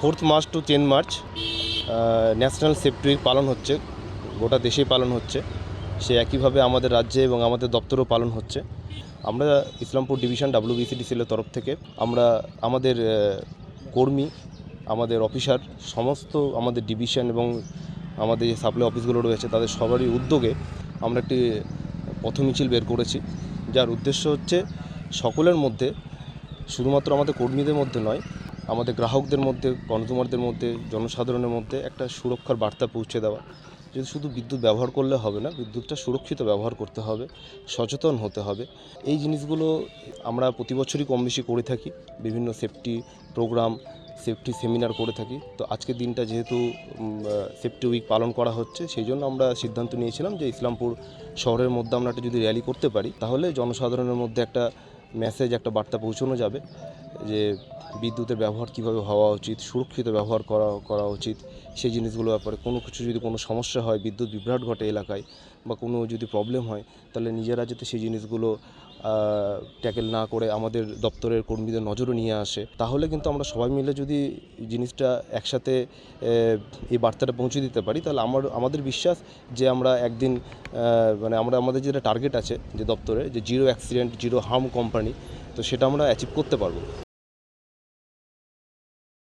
4 March to 10 March national safety week পালন হচ্ছে, গোটা দেশেই পালন হচ্ছে। সে একইভাবে আমাদের রাজ্যে এবং আমাদের দপ্তরেও পালন হচ্ছে। আমরা ইসলামপুর ডিভিশন WBCDCL-এর তরফ থেকে আমরা আমাদের কর্মী, আমাদের অফিসার, সমস্ত আমাদের ডিভিশন এবং আমাদের যে সাপ্লাই অফিসগুলো রয়েছে তাদের সবারই উদ্যোগে আমরা একটি পথ মিছিল বের করেছি, যার উদ্দেশ্য হচ্ছে সকলের মধ্যে, শুধুমাত্র আমাদের কর্মীদের মধ্যে নয়, আমাদের গ্রাহকদের মধ্যে, কনজিউমারদের মধ্যে, জনসাধারণের মধ্যে একটা সুরক্ষার বার্তা পৌঁছে দেওয়া। যে শুধু বিদ্যুৎ ব্যবহার করলে হবে না, বিদ্যুৎটা সুরক্ষিত ব্যবহার করতে হবে, সচেতন হতে হবে। এই জিনিসগুলো আমরা প্রতি বছরই কম বেশি করে থাকি, বিভিন্ন সেফটি প্রোগ্রাম, সেফটি সেমিনার করে থাকি। তো আজকের দিনটা যেহেতু সেফটি উইক পালন করা হচ্ছে, সেই জন্য আমরা সিদ্ধান্ত নিয়েছিলাম যে ইসলামপুর শহরের মধ্যে আমরা একটা যদি র্যালি করতে পারি, তাহলে জনসাধারণের মধ্যে একটা মেসেজ, একটা বার্তা পৌঁছানো যাবে যে বিদ্যুতের ব্যবহার কীভাবে হওয়া উচিত, সুরক্ষিত ব্যবহার করা উচিত। সেই জিনিসগুলোর ব্যাপারে কোনো কিছু যদি কোনো সমস্যা হয়, বিদ্যুৎ বিভ্রাট ঘটে এলাকায় বা কোনো যদি প্রবলেম হয়, তাহলে নিজেরা যাতে সেই জিনিসগুলো ট্যাকেল না করে আমাদের দপ্তরের কর্মীদের নজরে নিয়ে আসে, তাহলে কিন্তু আমরা সবাই মিলে যদি জিনিসটা একসাথে এই বার্তাটা পৌঁছে দিতে পারি, তাহলে আমাদের বিশ্বাস যে আমরা একদিন মানে আমাদের যেটা টার্গেট আছে যে দপ্তরে, যে zero accident, zero harm company, তো সেটা আমরা অ্যাচিভ করতে পারবো।